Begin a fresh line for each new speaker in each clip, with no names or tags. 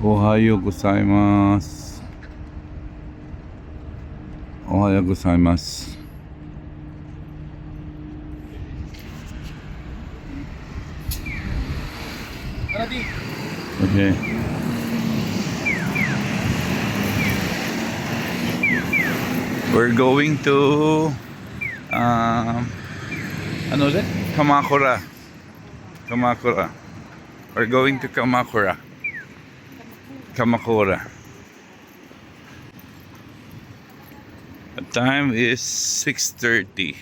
Ohayo gozaimasu. Ohayo gozaimasu. Okay. We're going to ano ulit? Kamakura. Kamakura. We're going to Kamakura. Kamakura. The time is 6:30.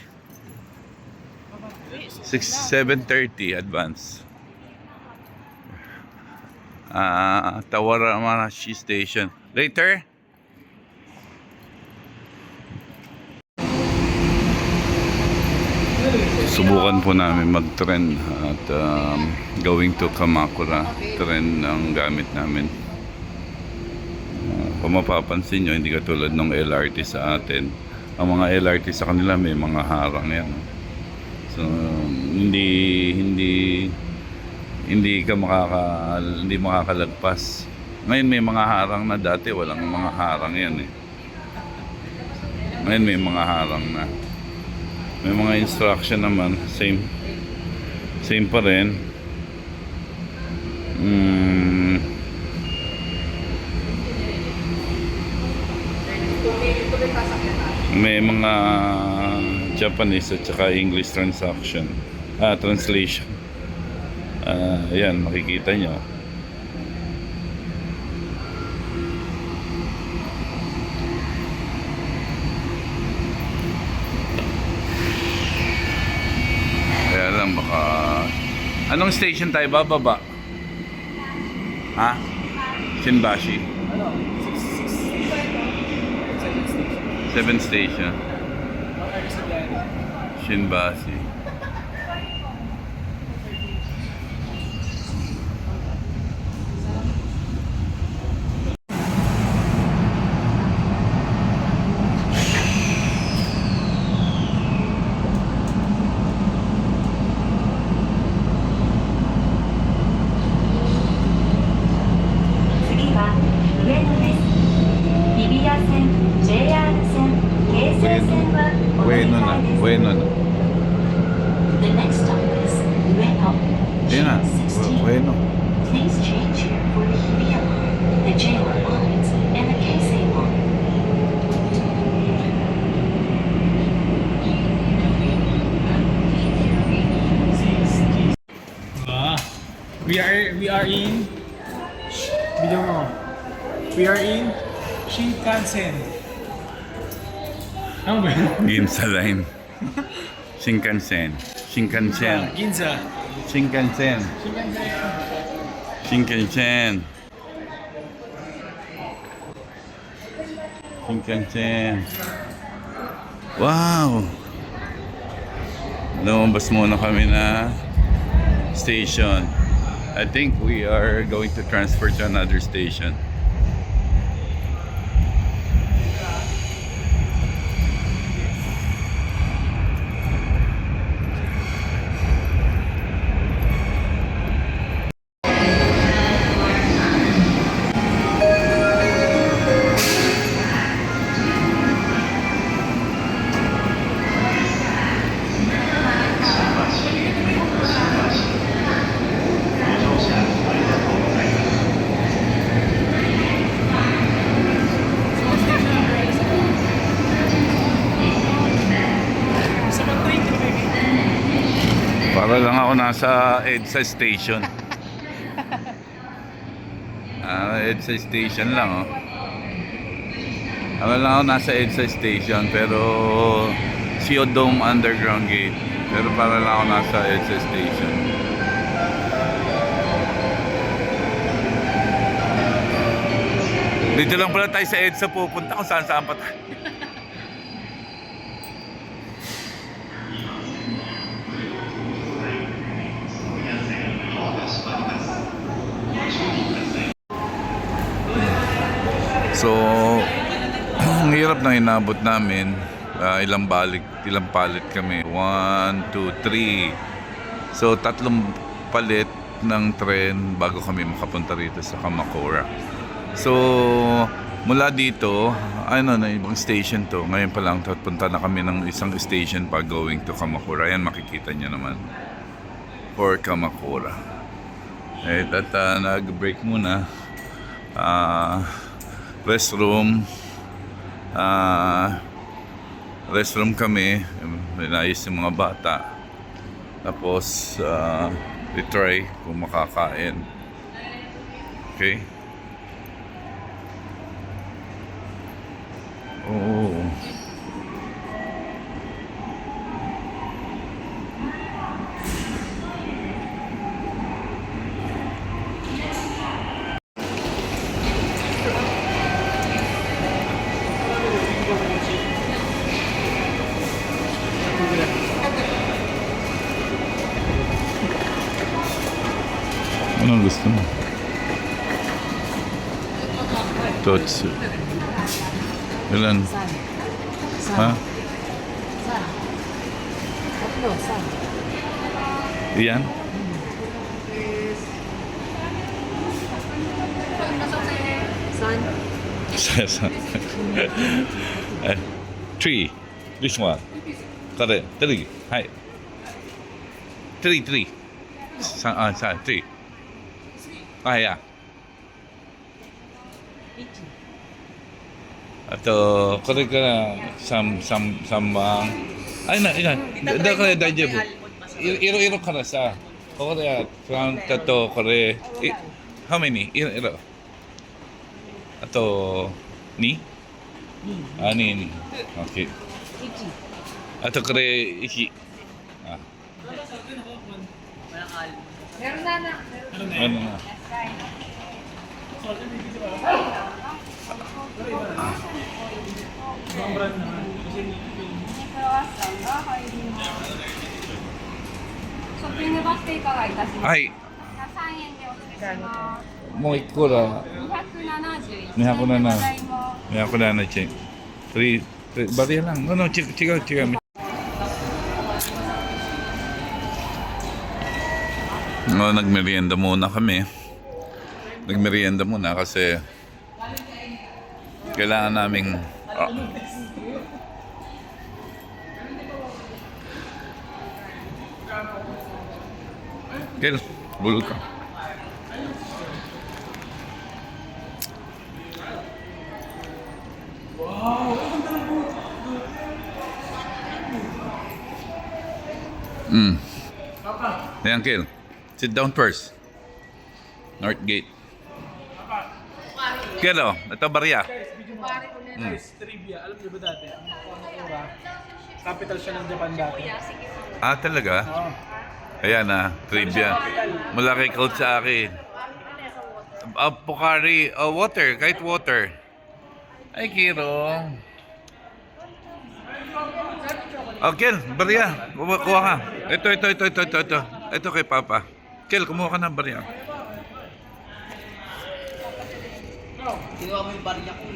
7:30 advance. Tawaramarashi Station. Later. Subukan po namin mag-tren at going to Kamakura. Tren ang gamit namin. Kung mapapansin nyo, hindi katulad ng LRT sa atin. Ang mga LRT sa kanila may mga harang yan. So hindi makakalagpas. Ngayon may mga harang na, dati walang mga harang yan eh. Ngayon may mga harang na. May mga instruction naman, same pa rin. May mga Japanese at saka English translation. Ayan, makikita nyo. Kaya lang baka... Anong station tayo bababa? Ha? Shinbashi? 7th station. Shinbashi. Bueno na.
The next stop is Ueno.
Yun na. Bueno.
Please change here for the Hibiya line, the JR lines, and the Keisei line.
We are in video mo. We are in Shinkansen. Ano ba yun?
Ginza line. Shinkansen. Shinkansen.
Ginza.
Shinkansen. Shinkansen. Shinkansen. Wow! Lumabas muna kami na station. I think we are going to transfer to another station. Para lang ako nasa EDSA station. EDSA station lang, oh. Para lang ako nasa EDSA station, pero Siodome Underground Gate. Pero para lang ako nasa EDSA station. Dito lang pala tayo sa EDSA pupunta kung saan pa tayo. So, ang hirap na inabot namin. Ilang palit kami. 1, 2, 3. So, 3 palit. ng tren bago kami makapunta rito sa Kamakura. So, mula dito, ano na ibang station to. Ngayon pa lang, punta na kami ng isang station pa going to Kamakura. Ayan, makikita nyo naman. For Kamakura. At nag-break muna. Restroom. Restroom kami. Inayos yung mga bata. Tapos, i-try kung makakain. Okay? Oo. Anong gusto mo? Totsu. Ilan? Ha? Iyan? San. Three. This one. Kare. Three. Hai. Three. San. Three. Kaya. Ato, kore ka sambang. Ay na, da kare daijoubu. Iro kara sa. Kore from tato kore. How many? Iro. Ato ni? Ni. Okay. Ato kore iki.
Meron na.
Ano na?
Ibang brand naman. Kasi
Ay,
3円でお付けします。
もう一個だ。
271
271
円でございます。
May ako na na check. Three. Bariya lang. No, chiga. No, nagmerienda muna kami. Nagmerienda muna kasi kailangan naming Kel, bulog ka. Ayan, Kel. Sit down first. North Gate. Kel, oh. Ito, barya.
guys, trivia. Alam niyo ba dati, ang Kamakura, capital siya ng Japan dati.
Ah, talaga?
Oo.
Ayan na, trivia. Mula kay coach sa akin. Pocari, water, kahit water. Ay, Kiro. Kel, barya. Kuha ka. Ito. Ito kay Papa. Kel, kumuha ka ng barya.
Ginawa mo yung barya ko.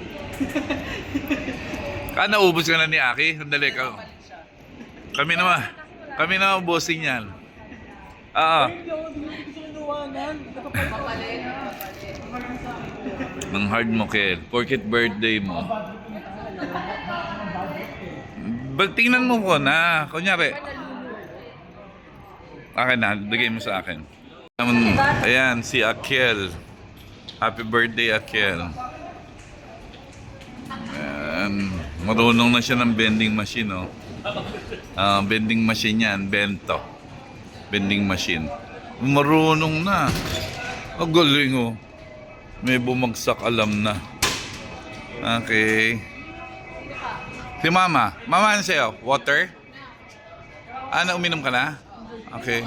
Naubos ka na ni Aki? Sandali ka. Kami naman bossing yan.
Hindi ako gusto kinuwanan.
Nang hard mo, Kel. Porket birthday mo. Tingnan mo ko na. Kunyari. Akin na. Bigay mo sa akin. Ayan, si Akel. Happy birthday, Akel. Ayan. Marunong na siya ng vending machine, oh. Vending machine yan. Bento. Vending machine. Marunong na. Ang galing, oh. May bumagsak, alam na. Okay. Si Mama. Mama, ano sa'yo? Water? Uminom ka na? Okay.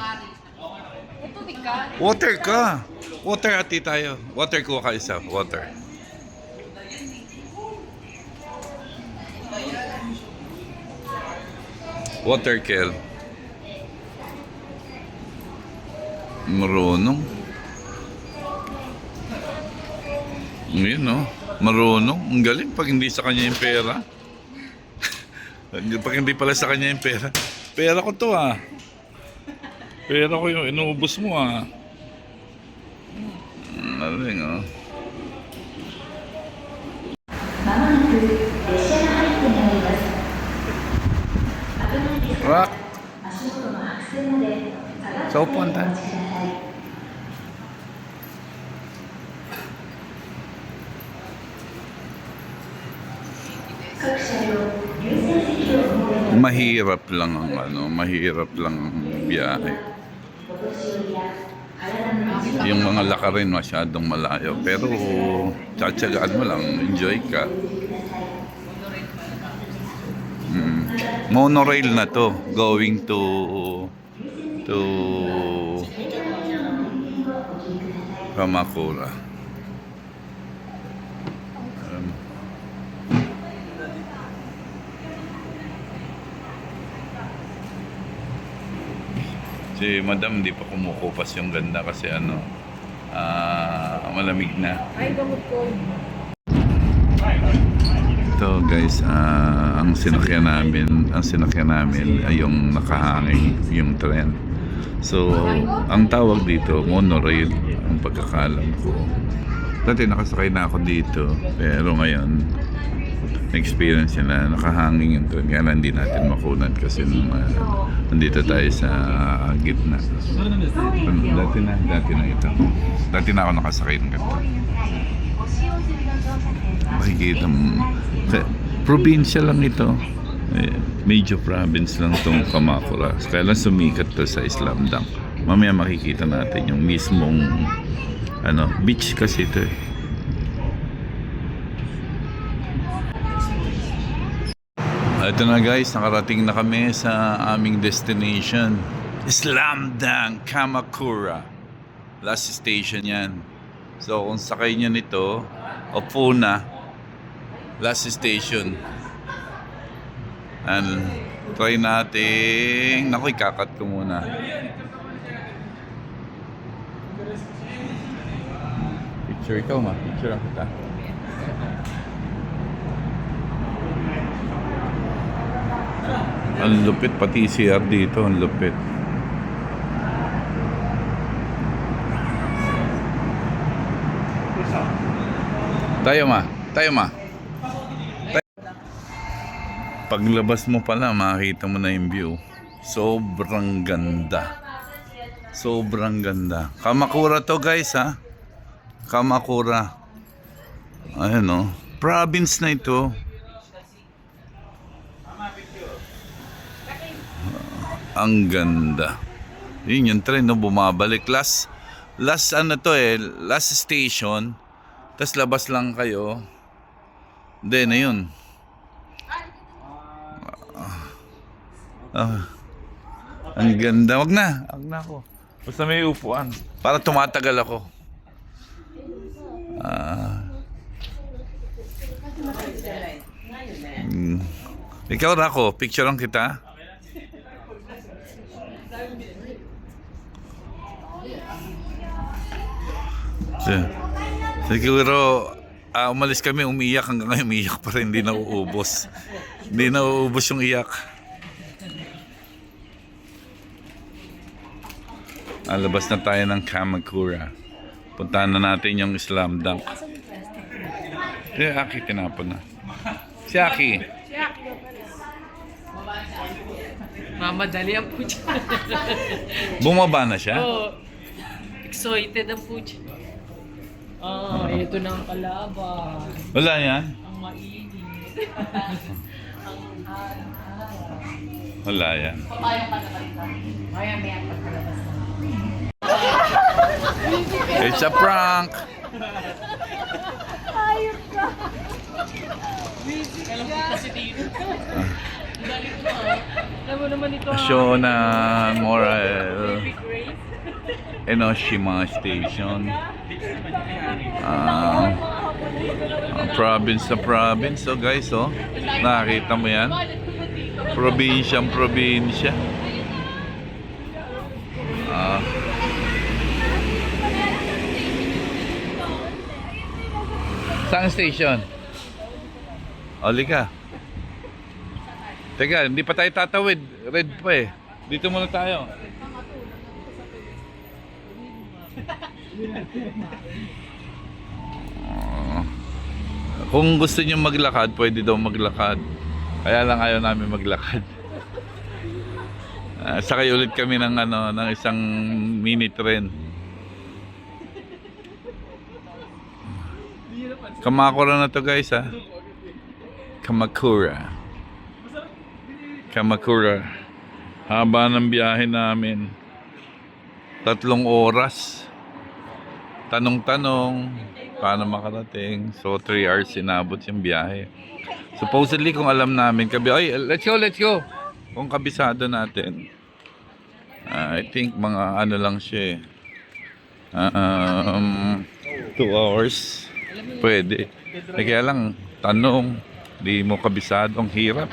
Water ka. Water, ati tayo. Water, kuha ka isa. Water. Water, Kel. Marunong. Yun, no? Marunong. Ang galing pag hindi sa kanya yung pera. Pag hindi pala sa kanya yung pera. Pera ko to, ah. Pera ko yung inuubos mo, ah. Galing, oh. Rock. So, punta. Mahirap lang ang mahirap lang ang biyahe. Yung mga lakarin masyadong malayo, pero tsatsagaan mo lang, enjoy ka. Monorail na to, going to Kamakura. Si Madam di pa kumukupas yung ganda kasi malamig na.
Ay, gamot ko.
Ito guys, ang sinakyan namin ay yung nakahanging yung tren. So, ang tawag dito, monorail, ang pagkakalam ko. Dati nakasakay na ako dito, pero ngayon, experience na nakahanging yung tren. Kaya lang hindi natin makunan kasi nandito tayo sa gitna. Dati na ito. Dati na ako nakasakay ng ganito. Makikita mo. Probinsya lang ito. Major province lang itong Kamakura. Kaya lang sumikat to sa Islam Dunk. Mamaya makikita natin yung mismong beach kasi ito. Ito na guys, nakarating na kami sa aming destination. Islam Dunk, Kamakura. Last station yan. So kung sakay nyo nito, Opuna, last station. And try natin. Naku, ikakat ko muna. Picture ikaw ma. Picture ang kita. Ang lupit. Pati CR dito. Ang lupit. Tayo ma. Paglabas mo pala, makikita mo na yung view. Sobrang ganda. Sobrang ganda. Kamakura to guys ha. Kamakura. Ayan o. Province na ito. Ang ganda. Yun yung tren no, bumabalik. Last station. Tapos labas lang kayo. Then ayun. Ang ganda. Wag na ako. Basta may upuan. Para tumatagal ako. Ikaw Rako, picture lang kita. Siguro umalis kami, umiyak hanggang ngayon, umiyak pa rin, hindi nauubos. Hindi nauubos yung iyak. Alabas na tayo ng Kamakura. Puntahan na natin yung Islam Dunk. Si Aki tinapon na. Si Aki.
Mamadali ang pucha.
Bumaba na siya?
Oh, excited ang pucha. Ito na ang kalaban.
Wala yan?
Ang mainit.
Wala yan. It's a prank!
Kasi dito. Galing mo Alam mo naman ito
Show na moral.
Baby Grace.
Enoshima Station. Province na province. So guys, nakakita mo yan? Probinsya. Saan station? Oli ka. Teka, hindi pa tayo tatawid. Red pa eh. Dito muna tayo. Kung gusto niyo maglakad, pwede daw maglakad. Kaya lang ayaw namin maglakad. Sakay ulit kami ng ng isang mini train. Kamakura na to guys ha. Kamakura. Kamakura. Haba ng biyahe namin. 3 oras. Tanong-tanong paano makarating. So 3 hours inabot yung biyahe. Supposedly kung alam namin ay let's go. Kung kabisado natin. I think mga lang siya 2 hours. Pwede. Kaya lang, tanong, di mo kabisado, ang hirap.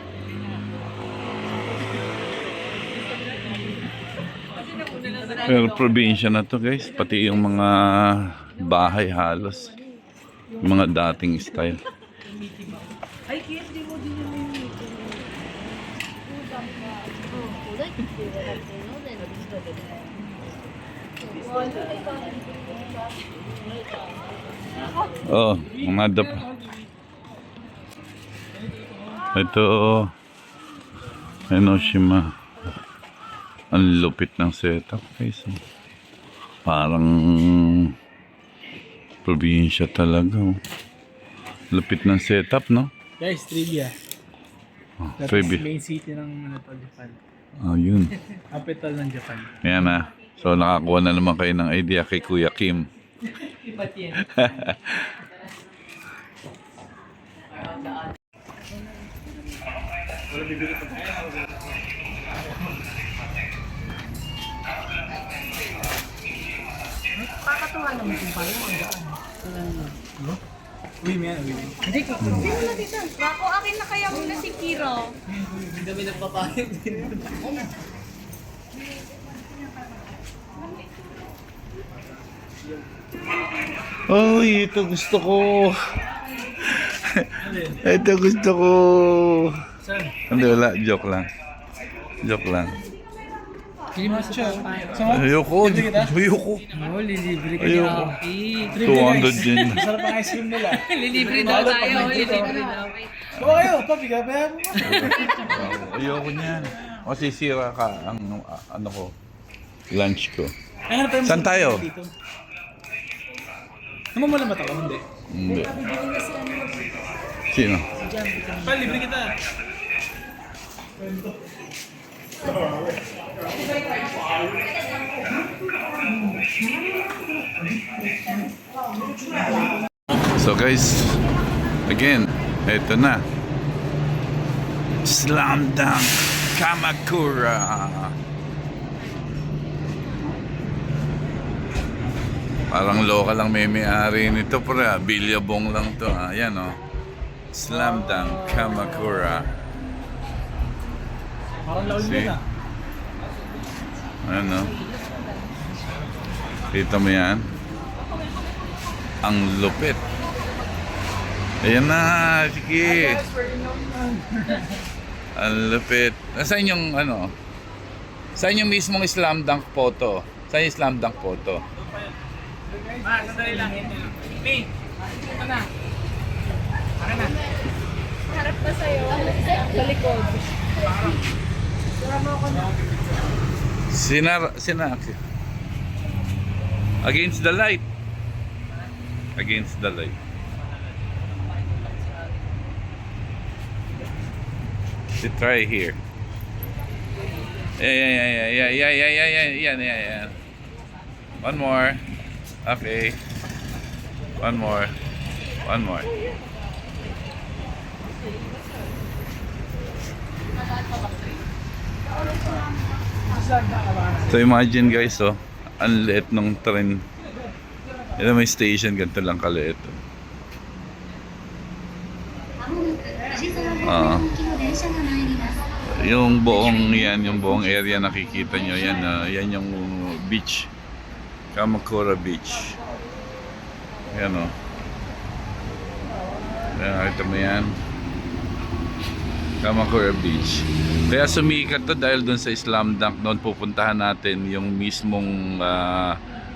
Pero probinsya na to guys, pati yung mga bahay halos. Yung mga dating style. Oh, umada pa. Ito, Enoshima. Ang lupit ng setup guys. Parang probinsya talaga. Lupit ng setup, no?
Guys, trivia.
Oh,
That
trivia.
is main city ng Japan.
Oh, yun.
Capital ng Japan.
Ayan na. So, nakakuha na naman kayo ng idea kay Kuya Kim.
Iba't yan.
Uwi mo yan, uwi mo.
Bako, akin na kaya muna si Kiro.
Hindi kami nagpapayag din.
Oy, ito gusto ko. Ito gusto ko.
Saan?
Hindi, wala. Joke lang. Joke lang.
Hindi mo siya. Sama?
Ayoko. Ayoko.
Oo, lilibre ka
Ayoko.
niya.
200 din.
Masarap ang ice cream nila.
Lilibre daw tayo. Lilibre daw.
Oo, kayo. Papi, kaya mo.
Ayoko niyan. O sisira ka ang ano ko. Lunch ko.
Ay, hanap tayo.
Saan tayo?
Dito. Namamalan ba tayo? Hindi.
Hindi. Sino?
Pa, libre kita.
So guys, again, eto na. Slam Dunk Kamakura. Parang local lang may-ari nito, pre. Bilyabong lang to. Ayan, oh. Slam Dunk Kamakura.
Parang laul
See?
na.
Ano? Kita mo yan? Ang lupit. Ayan na, sige. Ang lupit. Nasaan yung ano? Saan yung mismong slam dunk photo? Saan yung slam dunk photo?
Sandali lang. May, ito na. Akin na.
Harap pa sa'yo. Sa likod.
Sinak. Against the light. Against the light. Try here. Yeah. One more. Okay. One more. So imagine guys, oh, ang liit ng train. Ito may station, ganito lang kaliit. Yung buong area nakikita nyo, yan yung beach. Kamakura Beach. Yan, oh. Nakita mo yan. Kamakura Beach. Kaya sumikat to dahil dun sa Slam Dunk. Doon pupuntahan natin yung mismong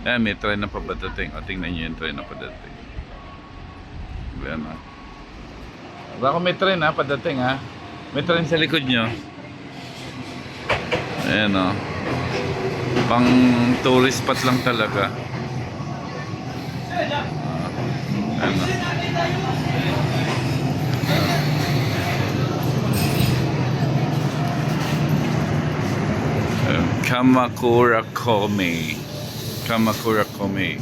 may train na pabadating. O, tingnan nyo yung train na pabadating. Yan, oh. Baka may train ha, padating ha. May train sa likod nyo. Ayan o. Pang tourist spot lang talaga. Ayan o. Kamakura Kome. Kamakura Kome.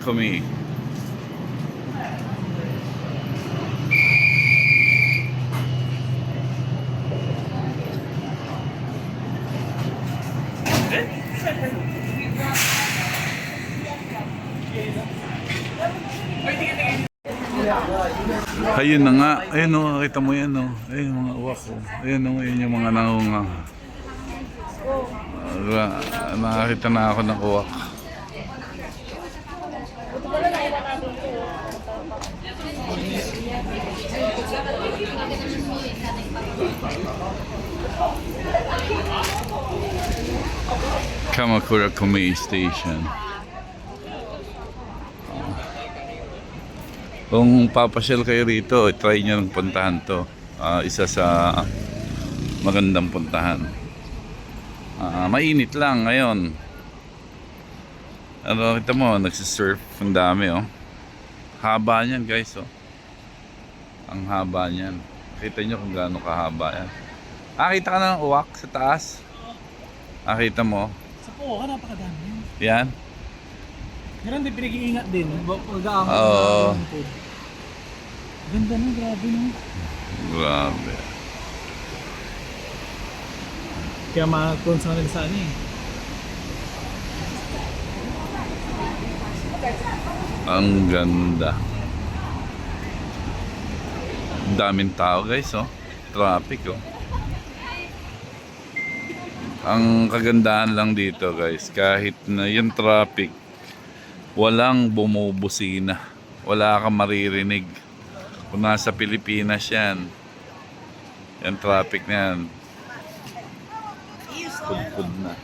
Kome. Ayun na nga. Ayun o, kita mo yan o. Ayun mga uwak o. Ayun o, ayun yung mga nangunga. Nakakita na ako ng uwak. Kamakura Kome Station. Kung papasyal kayo rito, try nyo ng puntahan to. Isa sa magandang puntahan. Mainit lang ngayon. Ano, kita mo, nagsisurf. Ang dami oh. Haba niyan guys oh. Ang haba niyan. Kita nyo kung gaano kahaba yan. Kita ka na ng uwak sa taas. Kita mo.
Sa po, napakadami.
Yan.
Meron din pinag-iingat din. Pag-aamon
Oo.
Ganda no, grabe no.
Grabe.
Kaya makakon sa kanila sa ano eh.
Ang ganda. Daming tao guys oh. Traffic oh. Ang kagandahan lang dito guys, kahit na yung traffic, walang bumubusina. Wala kang maririnig. Kung nasa Pilipinas yan, yung traffic na yan, pud-pud na.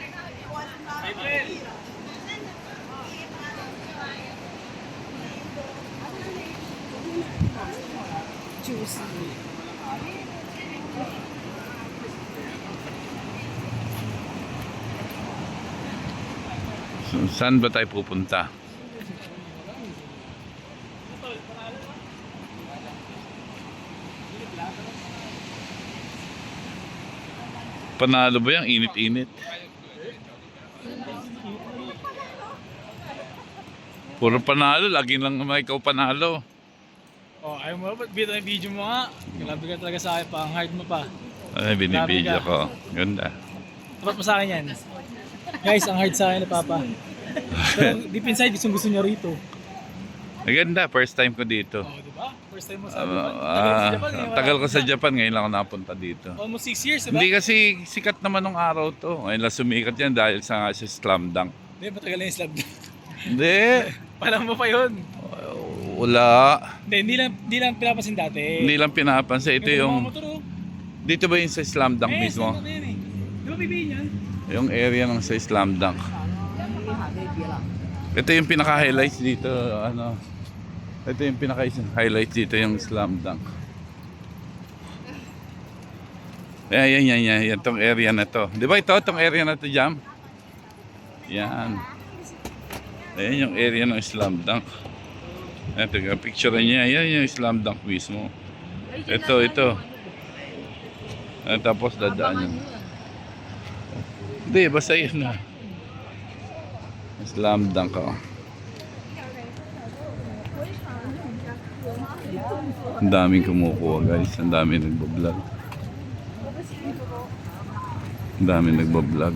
So, saan ba tayo pupunta? Panalo ba yan? Init-init. Puro panalo. Lagi lang naman ikaw panalo.
Oh, ayaw mo ba? Bito yung video mo nga. Grabe ka talaga sa akin pa. Ang hard mo pa.
Ay, binibidyo
Grabe ka.
ko. Ganda.
Tapat mo sa akin yan. Guys, ang hard sa akin na Papa. Pero deep inside, gusto niya rito.
Ganda. First time ko dito.
Oh, di ba? First time mo sa Japan.
Tagal ko sa Japan. Ngayon lang ako napunta dito.
Almost 6 years, di ba?
Hindi kasi sikat naman nung araw to. Ngayon lang sumikat yan dahil sa Slam Dunk.
Hindi, matagal na yung slab.
Hindi.
Palang mo pa yun.
Wala.
Hindi lang pinapansin dati.
Hindi lang pinapansin. Ito
Ganda ng
yung...
mga motor, oh.
Dito ba yung sa Slam Dunk mismo?
Ano yan eh. Di ba bibihin yan?
Yung area ng sa Slam Dunk. Ito yung pinaka-highlights dito. Ano? Ito yung pinaka-highlights dito yung Slam Dunk. Yan. Itong area na to. Di ba ito? Itong area na to, Jam? Yan. Ayan yung area ng Slam Dunk. Ito, picture niya. Yan yung Slam Dunk mismo. Ito. At tapos dadaan yun. Hindi, basta yun na. Slam Dunk oh. Ang daming kumukuha guys. Ang daming nagbablog. Ang daming nagbablog.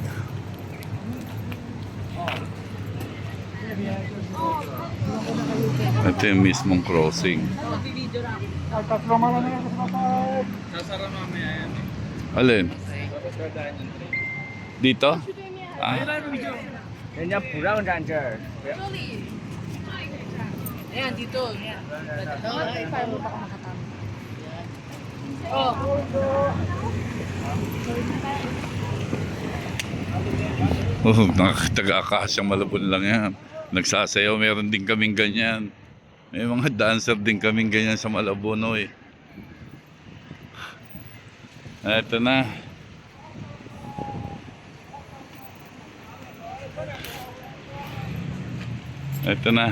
Ito yung mismong crossing.
Sasara mamaya yan.
Alin? Dito?
Ayan, dito.
Oh, nakakataga-akasyang malabon lang yan. Nagsasayaw, meron din kaming ganyan. May mga dancer din kaming ganyan sa Malabono eh. Eto na. Eto na.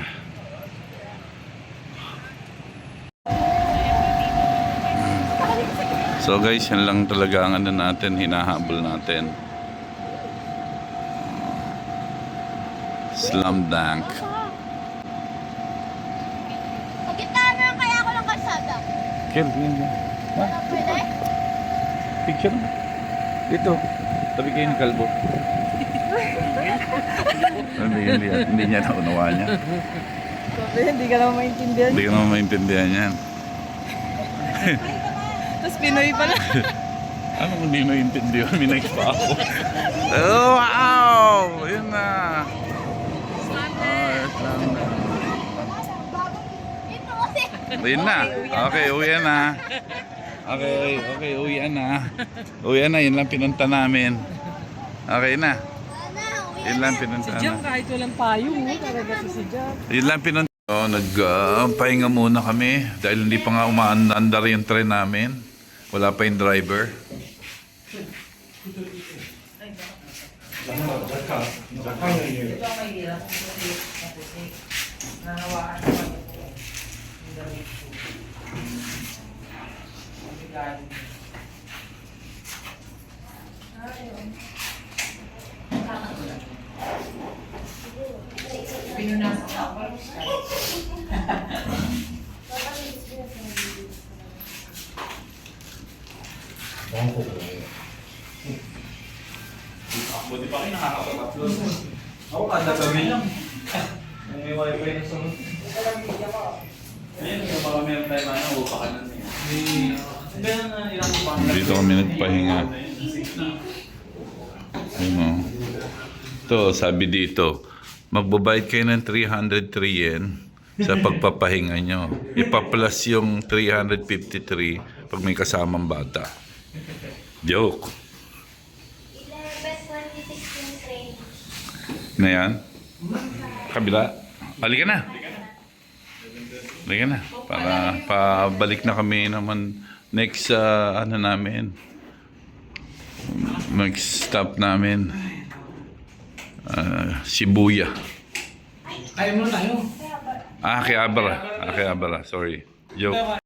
So guys, yan lang talaga ang ano natin, hinahabol natin. Slam dunk.
Pagkita na lang kaya ako ng kalsada.
Kel, yan. Ha?
Pwede?
Picture mo. Dito. Tabi kayo ni Kalbo. Hindi niya naunawaan niya.
Hindi ka naman maintindihan.
Hindi ka naman maintindihan yan.
Tapos Pinoy pala.
Anong hindi maintindihan? Minay pa ako. Oh, wow! Yun na. Oh, slam dunk.
Ito kasi.
Ayun na. Okay, uwian na. Okay, uwian na. Uwian na, yun lang pinunta namin. Okay na. Yun lang pinunta
Si Jack
na.
kahit walang payong, talaga si Jack.
Yun lang pinunta. So, nagpahinga muna kami dahil hindi pa nga umaandar yung train namin. Wala pa yung driver.
Ako kada gabi lang. May wifi na sa mga. Ayun, yung baka meron tayo ano, upakanan niya. Sabihan na ilang upakanan.
Dito kami nagpahinga. Ayun o. Ito, sabi dito, magbabayad kayo ng 303 yen sa pagpapahinga nyo. Ipa-plus yung 353 pag may kasamang bata. Joke.
11:26 train.
Na yan? Kabila? Halika na. Halika na. Para pabalik na kami naman next ano namin. Next stop namin. Shibuya.
Kaya mo na tayo.
Akihabara. Sorry. Joke.